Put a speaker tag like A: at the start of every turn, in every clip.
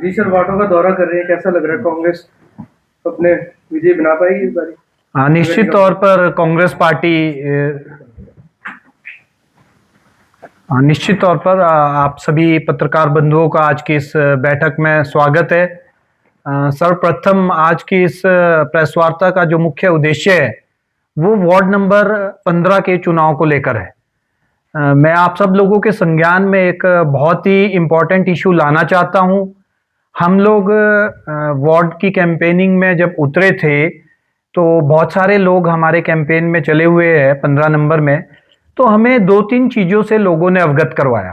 A: बीसर वार्डों का दौरा कर रहे हैं, कैसा लग रहा है? कांग्रेस अपने विजय बना पाएगी इस बारी?
B: हाँ, निश्चित तौर पर कांग्रेस पार्टी निश्चित तौर पर आप सभी पत्रकार बंधुओं का आज की इस बैठक में स्वागत है। सर्वप्रथम आज की इस प्रेस वार्ता का जो मुख्य उद्देश्य है वो वार्ड नंबर 15 के चुनाव को लेकर है। मैं आप सब लोगों के संज्ञान में एक बहुत ही इम्पोर्टेंट इशू लाना चाहता हूं। हम लोग वार्ड की कैंपेनिंग में जब उतरे थे तो बहुत सारे लोग हमारे कैंपेन में चले हुए हैं 15 नंबर में, तो हमें 2-3 चीज़ों से लोगों ने अवगत करवाया।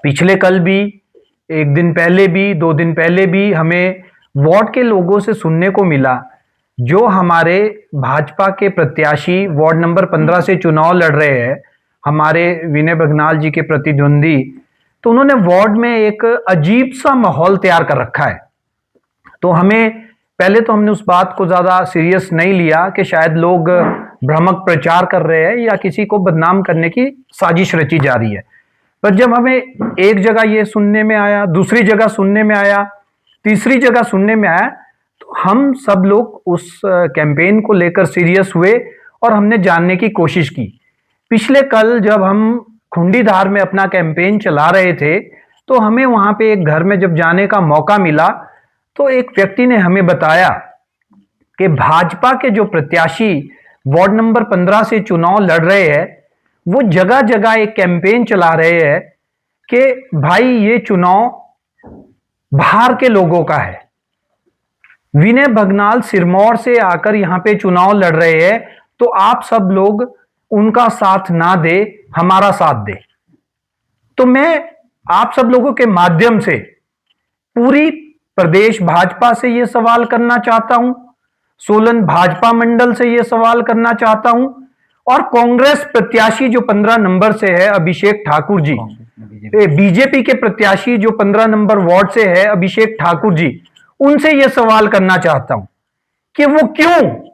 B: पिछले कल भी, एक दिन पहले भी, 2 दिन पहले भी हमें वार्ड के लोगों से सुनने को मिला जो हमारे भाजपा के प्रत्याशी वार्ड नंबर 15 से चुनाव लड़ रहे हैं, हमारे विनय बघनाल जी के प्रतिद्वंदी, तो उन्होंने वार्ड में एक अजीब सा माहौल तैयार कर रखा है। तो पहले तो हमने उस बात को ज़्यादा सीरियस नहीं लिया कि शायद लोग भ्रामक प्रचार कर रहे हैं या किसी को बदनाम करने की साजिश रची जा रही है। पर जब हमें एक जगह ये सुनने में आया, दूसरी जगह सुनने में आया, तीसरी जगह सुनने में आया, तो हम सब लोग उस कैंपेन को लेकर सीरियस हुए और हमने जानने की कोशिश की। पिछले कल जब हम खुंडीधार में अपना कैंपेन चला रहे थे तो हमें वहां पे एक घर में जब जाने का मौका मिला तो एक व्यक्ति ने हमें बताया कि भाजपा के जो प्रत्याशी वार्ड नंबर 15 से चुनाव लड़ रहे हैं वो जगह जगह एक कैंपेन चला रहे हैं कि भाई ये चुनाव बाहर के लोगों का है। विनय बघनाल सिरमौर से आकर यहां पे चुनाव लड़ रहे हैं तो आप सब लोग उनका साथ ना दे, हमारा साथ दे। तो मैं आप सब लोगों के माध्यम से पूरी प्रदेश भाजपा से यह सवाल करना चाहता हूं, सोलन भाजपा मंडल से यह सवाल करना चाहता हूं और कांग्रेस प्रत्याशी जो 15 नंबर से है अभिषेक ठाकुर जी, बीजेपी के प्रत्याशी जो 15 नंबर वार्ड से है अभिषेक ठाकुर जी, उनसे यह सवाल करना चाहता हूं कि वो क्यों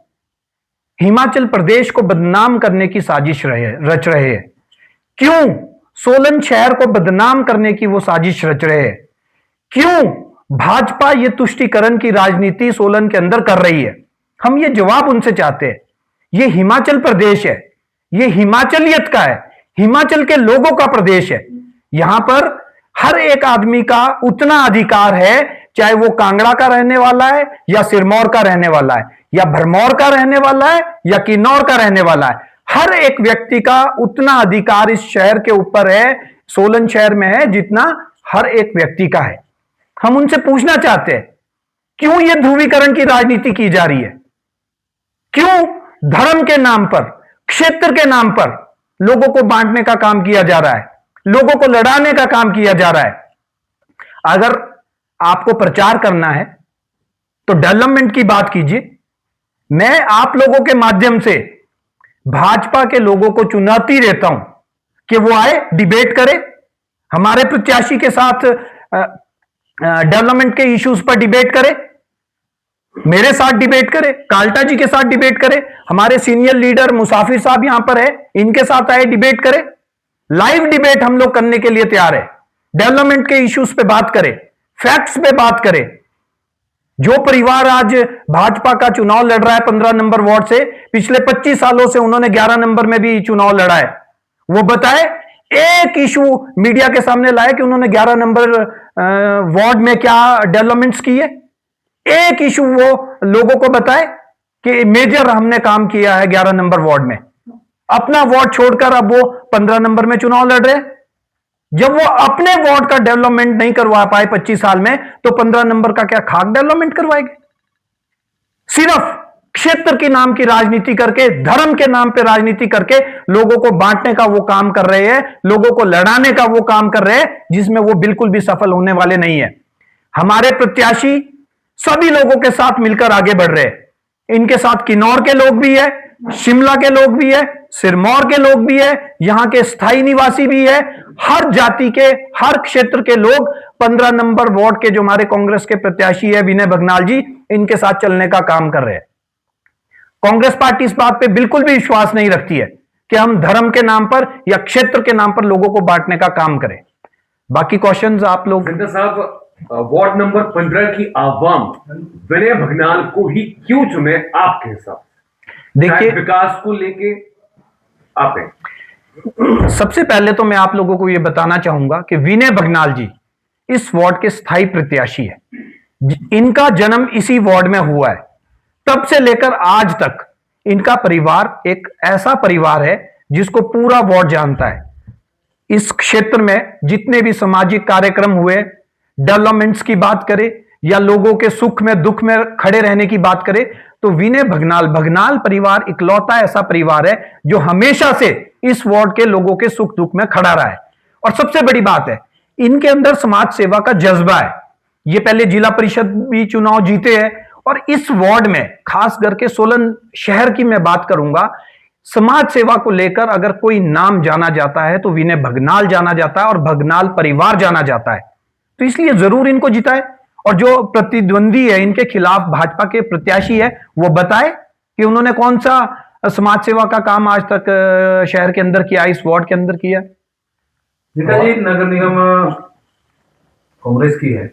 B: हिमाचल प्रदेश को बदनाम करने की साजिश रच रहे हैं, क्यों सोलन शहर को बदनाम करने की वो साजिश रच रहे हैं, क्यों भाजपा ये तुष्टीकरण की राजनीति सोलन के अंदर कर रही है। हम ये जवाब उनसे चाहते हैं। ये हिमाचल प्रदेश है, ये हिमाचलियत का है, हिमाचल के लोगों का प्रदेश है। यहां पर हर एक आदमी का उतना अधिकार है, चाहे वो कांगड़ा का रहने वाला है या सिरमौर का रहने वाला है या भरमौर का रहने वाला है या किन्नौर का रहने वाला है। हर एक व्यक्ति का उतना अधिकार इस शहर के ऊपर है, सोलन शहर में है, जितना हर एक व्यक्ति का है। हम उनसे पूछना चाहते हैं क्यों यह ध्रुवीकरण की राजनीति की जा रही है, क्यों धर्म के नाम पर, क्षेत्र के नाम पर लोगों को बांटने का काम किया जा रहा है, लोगों को लड़ाने का काम किया जा रहा है। अगर आपको प्रचार करना है तो डेवलपमेंट की बात कीजिए। मैं आप लोगों के माध्यम से भाजपा के लोगों को चुनौती देता हूं कि वो आए, डिबेट करें, हमारे प्रत्याशी के साथ डेवलपमेंट के इश्यूज पर डिबेट करें, मेरे साथ डिबेट करें, काल्टा जी के साथ डिबेट करें, हमारे सीनियर लीडर मुसाफिर साहब यहां पर है, इनके साथ आए, डिबेट करें। लाइव डिबेट हम लोग करने के लिए तैयार है। डेवलपमेंट के इश्यूज पे बात करें, फैक्ट्स पे बात करें। जो परिवार आज भाजपा का चुनाव लड़ रहा है 15 नंबर वार्ड से, पिछले 25 सालों से उन्होंने 11 नंबर में भी चुनाव लड़ा है, वो बताए, एक इशू मीडिया के सामने लाए कि उन्होंने 11 नंबर वार्ड में क्या डेवलपमेंट्स किए। एक इशू वो लोगों को बताए कि मेजर हमने काम किया है 11 नंबर वार्ड में। अपना वार्ड छोड़कर अब वो 15 नंबर में चुनाव लड़ रहे हैं। जब वो अपने वार्ड का डेवलपमेंट नहीं करवा पाए 25 साल में, तो 15 नंबर का क्या खाक डेवलपमेंट करवाएंगे? सिर्फ क्षेत्र के नाम की राजनीति करके, धर्म के नाम पे राजनीति करके लोगों को बांटने का वो काम कर रहे हैं, लोगों को लड़ाने का वो काम कर रहे हैं, जिसमें वो बिल्कुल भी सफल होने वाले नहीं है। हमारे प्रत्याशी सभी लोगों के साथ मिलकर आगे बढ़ रहे हैं। इनके साथ किन्नौर के लोग भी है, शिमला के लोग भी है, सिरमौर के लोग भी है, यहां के स्थायी निवासी भी है, हर जाति के, हर क्षेत्र के लोग 15 नंबर वार्ड के जो हमारे कांग्रेस के प्रत्याशी है विनय बघनाल जी, इनके साथ चलने का काम कर रहे हैं। कांग्रेस पार्टी इस बात पे बिल्कुल भी विश्वास नहीं रखती है कि हम धर्म के नाम पर या क्षेत्र के नाम पर लोगों को बांटने का काम करें। बाकी क्वेश्चंस आप लोग।
A: साहब,
C: वार्ड नंबर 15 की आवाम विनय भगनाल को ही क्यों चुने आपके हिसाब से?
B: देखिए,
C: विकास को लेके आप हैं।
B: सबसे पहले तो मैं आप लोगों को यह बताना चाहूंगा कि विनय भगनाल जी इस वार्ड के स्थायी प्रत्याशी है। इनका जन्म इसी वार्ड में हुआ है। तब से लेकर आज तक इनका परिवार एक ऐसा परिवार है जिसको पूरा वार्ड जानता है। इस क्षेत्र में जितने भी सामाजिक कार्यक्रम हुए, डेवलपमेंट्स की बात करें या लोगों के सुख में दुख में खड़े रहने की बात करें, तो विनय भगनाल परिवार इकलौता ऐसा परिवार है जो हमेशा से इस वार्ड के लोगों के सुख दुख में खड़ा रहा है। और सबसे बड़ी बात है, इनके अंदर समाज सेवा का जज्बा है। ये पहले जिला परिषद भी चुनाव जीते हैं और इस वार्ड में खास करके सोलन शहर की मैं बात करूंगा, समाज सेवा को लेकर अगर कोई नाम जाना जाता है तो विनय भगनाल जाना जाता है और भगनाल परिवार जाना जाता है। तो इसलिए जरूर इनको जिताए और जो प्रतिद्वंदी है इनके खिलाफ भाजपा के प्रत्याशी है वो बताए कि उन्होंने कौन सा समाज सेवा का काम आज तक शहर के अंदर किया, इस वार्ड के अंदर किया।
D: नेताजी, नगर निगम कांग्रेस की है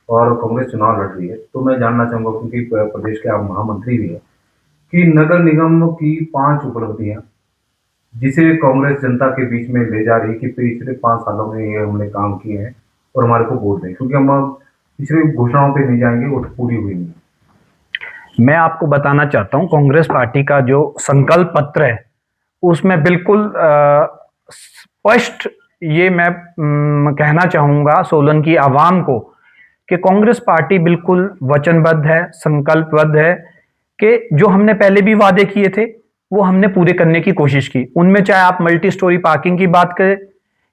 D: और कांग्रेस चुनाव लड़ रही है, तो मैं जानना चाहूंगा, क्योंकि प्रदेश के आप महामंत्री भी हैं, कि नगर निगम की 5 उपलब्धियां जिसे कांग्रेस जनता के बीच में ले जा रही है कि पिछले 5 सालों में ये हमने काम किए हैं और हमारे को वोट दें, क्योंकि हम पिछले घोषणाओं पे नहीं जाएंगे, वो तो पूरी हुई नहीं।
B: मैं आपको बताना चाहता हूं, कांग्रेस पार्टी का जो संकल्प पत्र है उसमें बिल्कुल स्पष्ट ये मैं कहना चाहूंगा सोलन की आवाम को कि कांग्रेस पार्टी बिल्कुल वचनबद्ध है, संकल्पबद्ध है कि जो हमने पहले भी वादे किए थे वो हमने पूरे करने की कोशिश की। उनमें चाहे आप मल्टी स्टोरी पार्किंग की बात करें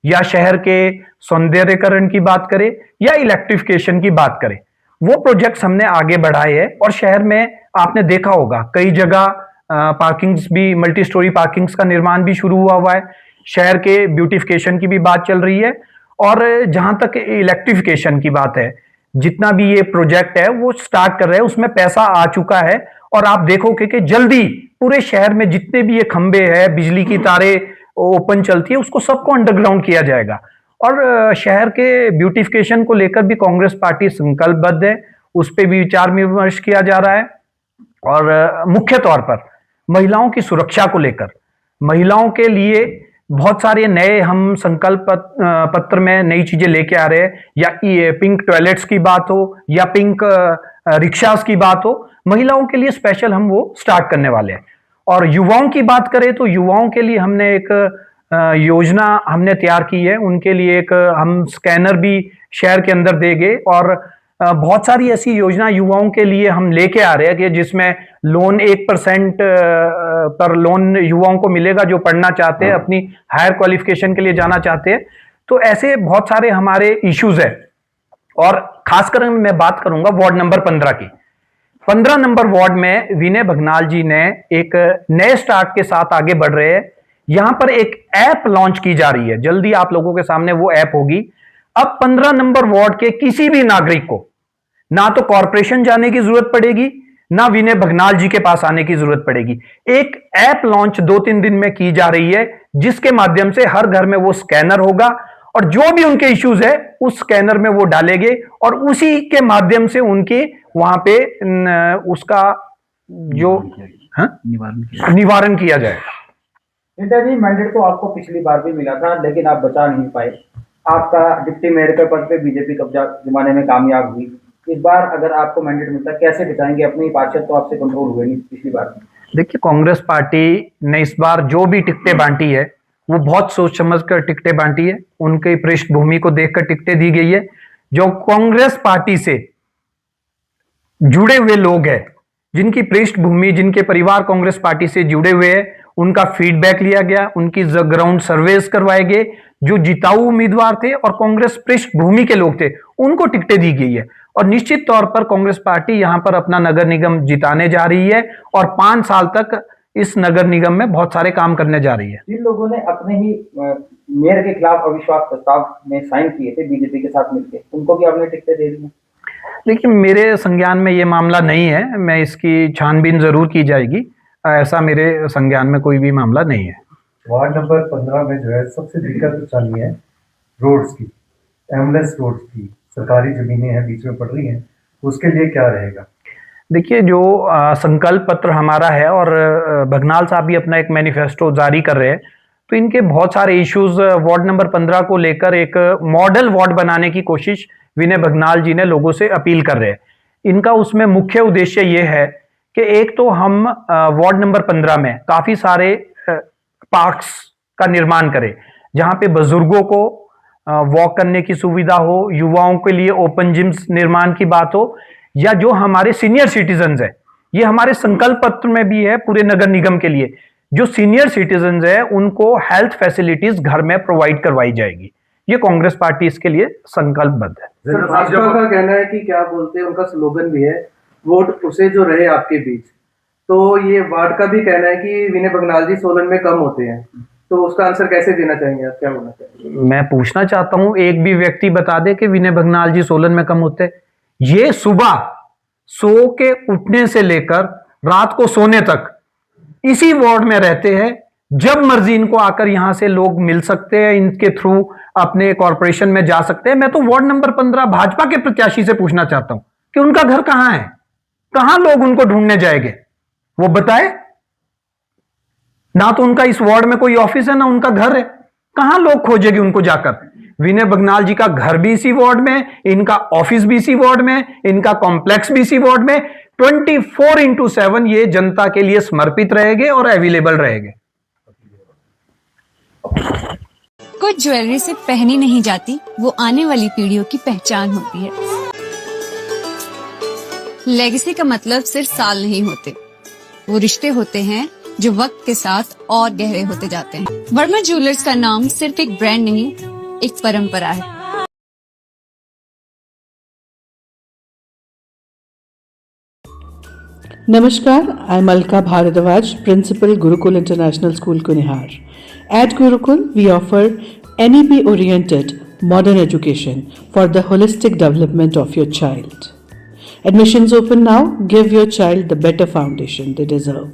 B: या शहर के सौंदर्यीकरण की बात करें या इलेक्ट्रिफिकेशन की बात करें, वो प्रोजेक्ट्स हमने आगे बढ़ाए हैं। और शहर में आपने देखा होगा कई जगह पार्किंग्स भी, मल्टी स्टोरी पार्किंग्स का निर्माण भी शुरू हुआ है। शहर के ब्यूटिफिकेशन की भी बात चल रही है। और जहां तक इलेक्ट्रिफिकेशन की बात है, जितना भी ये प्रोजेक्ट है वो स्टार्ट कर रहे हैं, उसमें पैसा आ चुका है। और आप देखोगे कि जल्दी पूरे शहर में जितने भी ये खंबे हैं, बिजली की तारें ओपन चलती है, उसको सबको अंडरग्राउंड किया जाएगा। और शहर के ब्यूटिफिकेशन को लेकर भी कांग्रेस पार्टी संकल्पबद्ध है, उस पर भी विचार विमर्श किया जा रहा है। और मुख्य तौर पर महिलाओं की सुरक्षा को लेकर, महिलाओं के लिए बहुत सारे नए हम संकल्प पत्र में नई चीजें लेके आ रहे हैं, या पिंक टॉयलेट्स की बात हो या पिंक रिक्शास की बात हो, महिलाओं के लिए स्पेशल हम वो स्टार्ट करने वाले हैं। और युवाओं की बात करें तो युवाओं के लिए हमने एक योजना हमने तैयार की है, उनके लिए एक हम स्कैनर भी शहर के अंदर देंगे। और बहुत सारी ऐसी योजना युवाओं के लिए हम लेके आ रहे हैं कि जिसमें लोन 1% पर लोन युवाओं को मिलेगा जो पढ़ना चाहते हैं, अपनी हायर क्वालिफिकेशन के लिए जाना चाहते हैं। तो ऐसे बहुत सारे हमारे इश्यूज है। और खासकर मैं बात करूंगा वार्ड नंबर 15 की। 15 नंबर वार्ड में विनय भगनाल जी ने एक नए स्टार्ट के साथ आगे बढ़ रहे हैं। यहां पर एक ऐप लॉन्च की जा रही है, जल्दी आप लोगों के सामने वो ऐप होगी। अब 15 नंबर वार्ड के किसी भी नागरिक को ना तो कॉरपोरेशन जाने की जरूरत पड़ेगी, ना विनय भगनाल जी के पास आने की जरूरत पड़ेगी। एक ऐप लॉन्च 2-3 दिन में की जा रही है, जिसके माध्यम से हर घर में वो स्कैनर होगा और जो भी उनके इश्यूज है उस स्कैनर में वो डालेंगे और उसी के माध्यम से उनके वहां पे उसका जो निवारण किया जाएगा।
E: नेताजी, मैंडेट तो आपको पिछली बार भी मिला था लेकिन आप बचा नहीं पाए। आपका डिप्टी मेयर के पद पे बीजेपी कब्जा जमाने में कामयाब हुई। इस बार अगर आपको मैंडेट मिलता, कैसे बचाएंगे अपने ही पार्षद? तो आपसे कंट्रोल हुए नहीं पिछली बार।
B: देखिए, कांग्रेस पार्टी ने इस बार जो भी टिकटें बांटी है वो बहुत सोच समझ कर टिकटें बांटी है। उनकी पृष्ठभूमि को देखकर टिकटें दी गई है। जो कांग्रेस पार्टी से जुड़े हुए लोग हैं, जिनकी पृष्ठभूमि, जिनके परिवार कांग्रेस पार्टी से जुड़े हुए हैं, उनका फीडबैक लिया गया, उनकी ग्राउंड सर्वेस करवाए गए। जो जिताऊ उम्मीदवार थे और कांग्रेस पृष्ठभूमि के लोग थे, उनको टिकटें दी गई है। और निश्चित तौर पर कांग्रेस पार्टी यहां पर अपना नगर निगम जिताने जा रही है और 5 साल तक इस नगर निगम में बहुत सारे काम करने जा रही है।
E: जिन लोगों ने अपने ही मेयर के खिलाफ अविश्वास प्रस्ताव में साइन किए थे बीजेपी के साथ मिलकर, उनको भी आपने टिकटें दे दी?
B: देखिए, मेरे संज्ञान में ये मामला नहीं है, मैं इसकी छानबीन जरूर की जाएगी। ऐसा मेरे संज्ञान में कोई भी मामला नहीं है।
F: वार्ड नंबर 15 में जो है सबसे दिक्कत परेशानी है रोड्स की, एम्बुलेंस रोड्स की, सरकारी जमीनें हैं बीच में पड़ रही हैं, उसके लिए क्या रहेगा?
B: देखिए, जो संकल्प पत्र हमारा है और भगनाल साहब भी अपना एक मैनिफेस्टो जारी कर रहे हैं, तो इनके बहुत सारे इश्यूज वार्ड नंबर 15 को लेकर एक मॉडल वार्ड बनाने की कोशिश विनय भगनाल जी ने लोगों से अपील कर रहे हैं। इनका उसमें मुख्य उद्देश्य ये है कि एक तो हम वार्ड नंबर 15 में काफी सारे पार्क्स का निर्माण करें, जहां पे बुजुर्गों को वॉक करने की सुविधा हो, युवाओं के लिए ओपन जिम्स निर्माण की बात हो, या जो हमारे सीनियर सिटीजन्स है, ये हमारे संकल्प पत्र में भी है पूरे नगर निगम के लिए, जो सीनियर सिटीजन्स है उनको हेल्थ फैसिलिटीज घर में प्रोवाइड करवाई जाएगी। ये कांग्रेस पार्टी इसके लिए संकल्पबद्ध है।
A: सर, भाजपा का कहना है कि क्या बोलते हैं, उनका स्लोगन भी है, वोट उसे जो रहे आपके बीच। तो ये वार्ड का भी कहना है कि विनय भगनाल जी सोलन में कम होते हैं, तो उसका आंसर कैसे देना चाहेंगे आप, क्या होना चाहिए?
B: मैं पूछना चाहता हूं, एक भी व्यक्ति बता दे कि विनय भगनाल जी सोलन में कम होते हैं? ये सुबह सो के उठने से लेकर रात को सोने तक इसी वार्ड में रहते हैं। जब मर्जी इनको आकर यहां से लोग मिल सकते हैं, इनके थ्रू अपने कॉर्पोरेशन में जा सकते हैं। मैं तो वार्ड नंबर 15 भाजपा के प्रत्याशी से पूछना चाहता हूं कि उनका घर कहां है, कहां लोग उनको ढूंढने जाएंगे, वो बताए। ना तो उनका इस वार्ड में कोई ऑफिस है, ना उनका घर है, कहां लोग खोजेंगे उनको जाकर? विनय भगनाल जी का घर भी इसी वार्ड में, इनका ऑफिस भी इसी वार्ड में, इनका कॉम्प्लेक्स भी इसी वार्ड में। 24/7 ये जनता के लिए समर्पित रहेंगे और अवेलेबल रहेंगे।
G: कुछ ज्वेलरी से पहनी नहीं जाती, वो आने वाली पीढ़ियों की पहचान होती है। लेगेसी का मतलब सिर्फ साल नहीं होते, वो रिश्ते होते हैं जो वक्त के साथ और गहरे होते जाते हैं। वर्मा ज्वेलर्स का नाम सिर्फ एक ब्रांड नहीं, एक परंपरा है।
H: Namaskar, I'm Alka Bharadwaj, Principal Gurukul International School, Kunihar. At Gurukul, we offer NEP-oriented modern education for the holistic development of your child. Admissions open now. Give your child the better foundation they deserve.